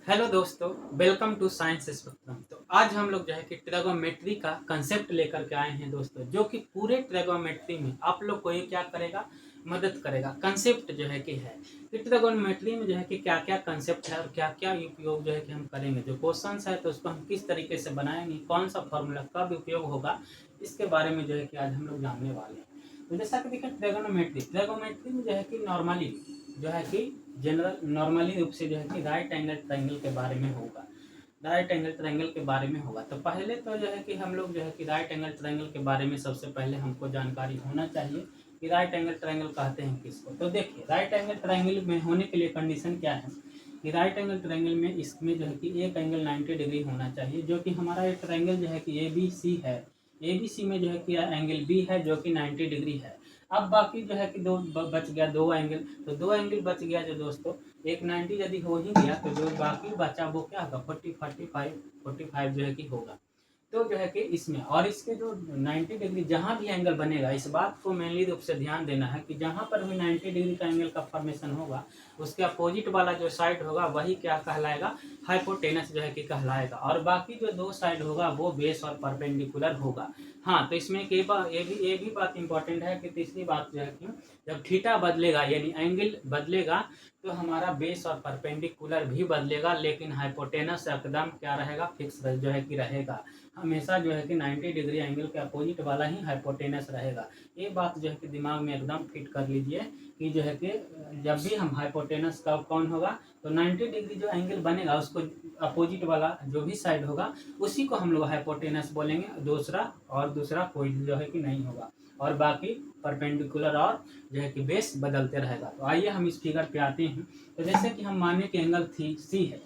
Hello दोस्तों, welcome to science spectrum. तो आज हम लोग जो है कि ट्रिगोनोमेट्री का कंसेप्ट लेकर के आए हैं दोस्तों, जो कि पूरे ट्रिगोनोमेट्री में आप लोग को ये क्या करेगा, मदद करेगा। कंसेप्ट जो है कि ट्रिगोनोमेट्री में जो है कि क्या क्या कंसेप्ट है और क्या क्या उपयोग जो है कि हम करेंगे। जो क्वेश्चंस है तो उसको हम किस तरीके से बनाएंगे, कौन सा फॉर्मूला कब उपयोग होगा, इसके बारे में जो है कि आज हम लोग जानने वाले हैं। तो जैसा कि देखिए, ट्रिगोनोमेट्री में जो है कि नॉर्मली जो है कि जनरल नॉर्मली रूप से जो है कि राइट एंगल ट्रायंगल के बारे में होगा। राइट एंगल ट्रायंगल के बारे में होगा। तो पहले तो जो है कि हम लोग जो है कि राइट एंगल ट्रायंगल के बारे में सबसे पहले हमको जानकारी होना चाहिए कि राइट एंगल ट्रायंगल कहते हैं किसको। तो देखिए, राइट एंगल ट्रायंगल में होने के लिए कंडीशन क्या है कि राइट एंगल ट्रायंगल में इसमें जो है कि एक एंगल 90 डिग्री होना चाहिए, जो कि हमारा एक ट्रायंगल जो है कि ए बी सी है। ए बी सी में जो है कि एंगल बी है जो कि 90 डिग्री है। अब बाकी जो है कि बच गया दो एंगल। तो दो एंगल बच गया जो दोस्तों, एक 90 यदि हो ही गया तो जो बाकी बचा वो क्या होगा, 45 जो है कि होगा। तो जो है कि इसमें और इसके जो 90 डिग्री जहाँ भी एंगल बनेगा, इस बात को मेनली रूप से ध्यान देना है कि जहाँ पर भी 90 डिग्री का एंगल का फॉर्मेशन होगा, उसके अपोजिट वाला जो साइड होगा वही क्या कहलाएगा, हाइपोटेनस जो है कि कहलाएगा। और बाकी जो दो साइड होगा वो बेस और परपेंडिकुलर होगा। हाँ, तो इसमें ये भी बात इंपॉर्टेंट है कि तीसरी बात जो है कि जब थीटा बदलेगा यानी एंगल बदलेगा तो हमारा बेस और परपेंडिकुलर भी बदलेगा, लेकिन हाइपोटेनस एकदम क्या रहेगा, फिक्स जो है कि रहेगा। हमेशा जो है कि 90 डिग्री एंगल के अपोजिट वाला ही हाइपोटेनस रहेगा। ये बात जो है कि दिमाग में एकदम फिट कर लीजिए कि जो है कि जब भी हम हाइपोटेनस का कौन होगा तो 90 डिग्री जो एंगल बनेगा उसको अपोजिट वाला जो भी साइड होगा उसी को हम लोग हाइपोटेनस बोलेंगे। दूसरा कोई जो है कि नहीं होगा, और बाकी परपेंडिकुलर और जो है कि बेस बदलते रहेगा। तो आइए हम इस फिगर पे आते हैं। तो जैसे कि हम माने कि एंगल सी है,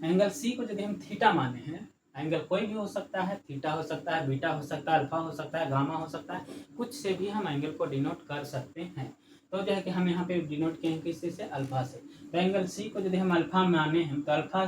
एंगल सी को यदि हम थीटा माने हैं, एंगल कोई भी हो सकता है, थीटा हो सकता है, बीटा हो सकता है, अल्फा हो सकता है, गामा हो सकता है, कुछ से भी हम एंगल को डिनोट कर सकते हैं। तो जो है कि हम यहाँ पे डिनोट किए हैं किससे से, अल्फा से। तो एंगल सी को यदि हम अल्फा माने हैं तो अल्फा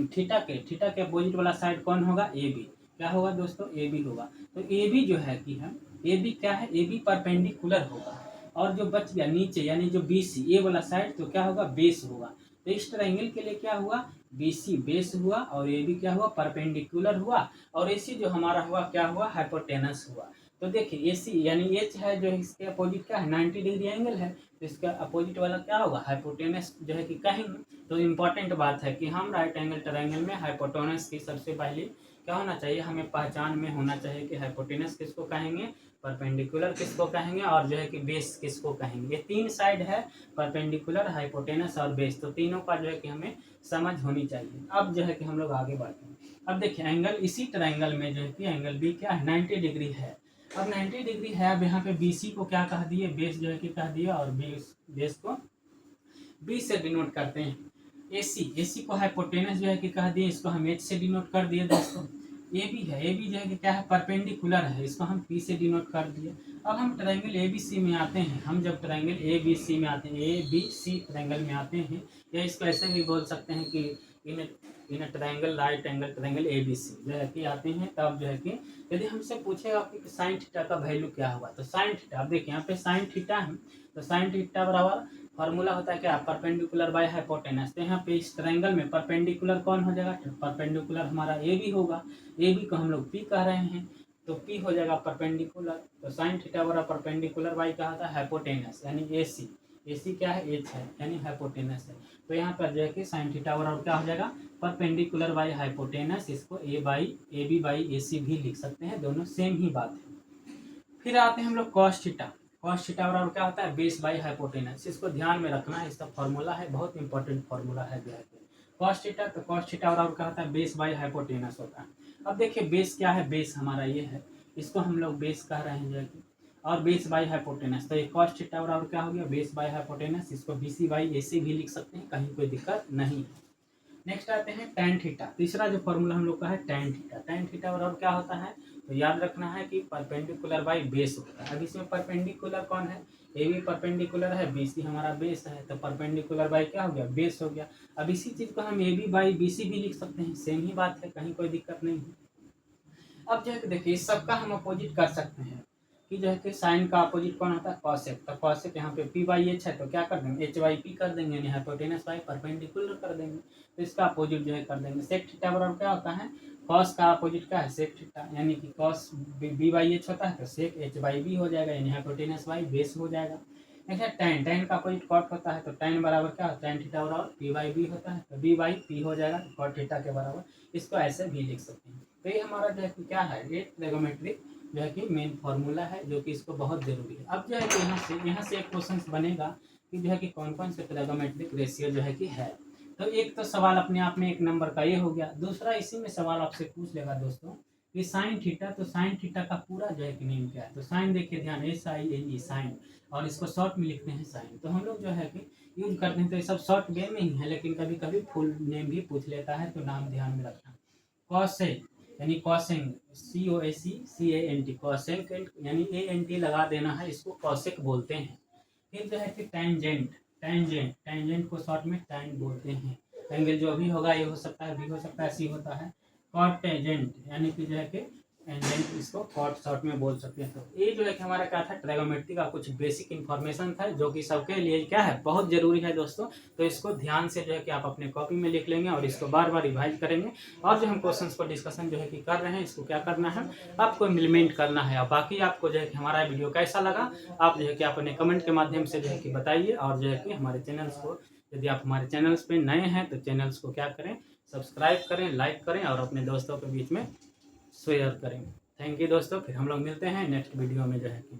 थीटा के अपोजिट वाला साइड कौन होगा, ए बी। क्या होगा दोस्तों, ए बी होगा। तो ए बी जो है कि हम ए बी क्या है, ए बी परपेंडिकुलर होगा। और जो बच गया नीचे यानी जो बी सी ए वाला साइड तो क्या होगा, बेस होगा। तो इस ट्रायंगल के लिए क्या हुआ, बी सी बेस हुआ और ए बी क्या हुआ, परपेंडिकुलर हुआ। और ए सी जो हमारा हुआ क्या हुआ, हाइपोटेनस हुआ। तो देखिए ए सी यानी एच है जो इसके अपोजिट क्या है, 90 डिग्री एंगल है, तो इसका अपोजिट वाला क्या होगा, हाइपोटेनस जो है कि कहेंगे। तो इम्पॉर्टेंट बात है कि हम राइट एंगल ट्रायंगल में हाइपोटेनस की सबसे पहले क्या होना चाहिए, हमें पहचान में होना चाहिए कि हाइपोटेनस किसको कहेंगे, परपेंडिकुलर किसको कहेंगे, और जो है कि बेस किसको कहेंगे। ये तीन साइड है, परपेंडिकुलर, हाइपोटेनस और बेस। तो तीनों का जो है कि हमें समझ होनी चाहिए। अब जो है कि हम लोग आगे बढ़ते हैं। अब देखिए एंगल इसी ट्रायंगल में जो है कि एंगल बी क्या है, 90 डिग्री है। अब 90 डिग्री है, अब यहाँ पे बी सी को क्या कह दिए, बेस जो है कि कह दिया, और बेस को बी से डिनोट करते हैं। ए सी को हाइपोटेनस जो है कि कह दिए, इसको हम एच से डिनोट कर दिए दोस्तों। ए बी है, ए बी जो है कि क्या है, परपेंडिकुलर है, इसको हम पी से डिनोट कर दिए। अब हम ट्रायंगल ए बी सी में आते हैं। हम जब ट्रायंगल ए बी सी में आते हैं, ए बी सी ट्रायंगल में आते हैं, या इसको ऐसे भी बोल सकते हैं कि इन इन triangle right angle triangle A B C जो है कि आते हैं, तब जो है कि यदि हमसे पूछेगा कि साइन थीटा का वैल्यू क्या होगा, तो साइन थीटा, अब देखिए यहाँ पे साइन थीटा है, तो साइन थीटा बराबर फॉर्मूला होता है क्या, परपेंडिकुलर बाय हाइपोटेनस। तो यहाँ पे इस ट्रायंगल में परपेंडिकुलर कौन हो जाएगा, परपेंडिकुलर हमारा ए बी होगा। ए बी को हम लोग पी कह रहे हैं, तो पी हो जाएगा परपेंडिकुलर। तो साइन थीटा बराबर परपेंडिकुलर बाई क्या होता है, हाइपोटेनस, यानी ए सी। ए सी क्या है, एच है, यानी हाइपोटेनस है। तो यहाँ पर जो है कि साइन थीटा बराबर क्या हो जाएगा, परपेंडिकुलर बाई हाइपोटेनस। इसको ए बी बाई ए सी भी लिख सकते हैं, दोनों सेम ही बात है। फिर आते हैं हम लोग कॉस थीटा। कॉस थीटा बराबर क्या होता है, बेस बाई हाइपोटेनस। इसको ध्यान में रखना है, इसका फॉर्मूला है, बहुत इंपॉर्टेंट फॉर्मूला है जो है कॉस थीटा। तो कॉस थीटा बराबर क्या होता है, बेस बाई हाइपोटेनस होता है। अब देखिए बेस क्या है, बेस हमारा ये है, इसको हम लोग बेस कह रहे हैं जो है कि, और बेस बाई हाइपोटेनस। तो ये कॉस थीटा बराबर क्या हो गया, बेस बाई हाइपोटेनस। इसको बी सी बाई ए सी भी लिख सकते हैं, कहीं कोई दिक्कत नहीं है। नेक्स्ट आते हैं tan थीटा। तीसरा जो फॉर्मूला हम लोग का है tan थीटा। tan थीटा बराबर क्या होता है, तो याद रखना है कि परपेंडिकुलर बाई बेस होता है। अब इसमें परपेंडिकुलर कौन है, ए बी परपेंडिकुलर है, बी सी हमारा बेस है, तो परपेंडिकुलर बाई क्या हो गया, बेस हो गया। अब इसी चीज को हम A B by B C भी लिख सकते हैं, सेम ही बात है, कहीं कोई दिक्कत नहीं है। अब जो है कि देखिए इस सबका हम अपोजिट कर सकते हैं। कि जो है कि साइन का अपोजिट कौन होता है, कॉसेक। तो कॉसेक यहाँ पे पी बाई एच है तो क्या कर देंगे, एच बाई पी कर देंगे, यानी हाइपोटेनस बाई परपेंडिकुलर कर देंगे। तो इसका अपोजिट जो है कर देंगे। सेक थीटा बराबर क्या होता है, कॉस का अपोजिट क्या है, सेक थीटा, यानी कि कॉस बी बाई एच होता है तो सेक एच बाई बी हो जाएगा, यानी हाइपोटेनस बाई बेस हो जाएगा। देखिए टैन, टैन का अपोजिट कॉट होता है तो टैन बराबर क्या होता है, टैन थीटा बराबर पी बाई बी होता है, तो बी बाई पी हो जाएगा कॉट थीटा के बराबर। इसको ऐसे भी लिख सकते हैं। तो ये हमारा जो है कि क्या है, ये ट्रिगोमेट्रिक जो है कि मेन फार्मूला है, जो कि इसको बहुत जरूरी है। अब जो है कि यहाँ से एक क्वेश्चन बनेगा कि जो है कि कौन कौन से ट्रिगोमेट्रिक रेशियो जो है कि है। तो एक तो सवाल अपने आप में एक नंबर का ये हो गया। दूसरा इसी में सवाल आपसे पूछ लेगा दोस्तों कि साइन थीटा, तो साइन थीटा का पूरा जो है कि नेम क्या है। तो साइन देखिए ध्यान, SINE साइन, और इसको शॉर्ट में लिखते हैं साइन। तो हम लोग जो है कि यूज करते हैं तो ये सब शॉर्ट वे में ही है, लेकिन कभी कभी फुल नेम भी पूछ लेता है, तो नाम ध्यान में रखना। कॉसेक यानी कॉसेंग, COSECANT, कॉसेंक यानी ANT लगा देना है, इसको कॉसेक बोलते हैं। फिर जो है कि टेंजेंट, टेंजेंट, टेंजेंट को शॉर्ट में टैन बोलते हैं। एंगल जो भी होगा ये हो सकता है, बी हो सकता है, सी होता है। कॉट टेंजेंट यानी कि जो है कि टेंजेंट, इसको कॉट शॉर्ट में बोल सकते हैं। तो ये जो है कि हमारा क्या था, ट्रिगोमेट्री का कुछ बेसिक इन्फॉर्मेशन था, जो कि सबके लिए क्या है, बहुत जरूरी है दोस्तों। तो इसको ध्यान से जो है कि आप अपने कॉपी में लिख लेंगे और इसको बार बार रिवाइज करेंगे। और जो हम क्वेश्चंस पर डिस्कशन जो है कि कर रहे हैं, इसको क्या करना है, आपको इम्प्लीमेंट करना है। और बाकी आपको जो है कि हमारा वीडियो कैसा लगा, आप जो है कि अपने कमेंट के माध्यम से जो है कि बताइए। और जो है कि हमारे चैनल्स को, यदि आप हमारे चैनल्स पे नए हैं तो चैनल्स को क्या करें, सब्सक्राइब करें, लाइक करें और अपने दोस्तों के बीच में शेयर करें। थैंक यू दोस्तों, फिर हम लोग मिलते हैं नेक्स्ट वीडियो में जो है कि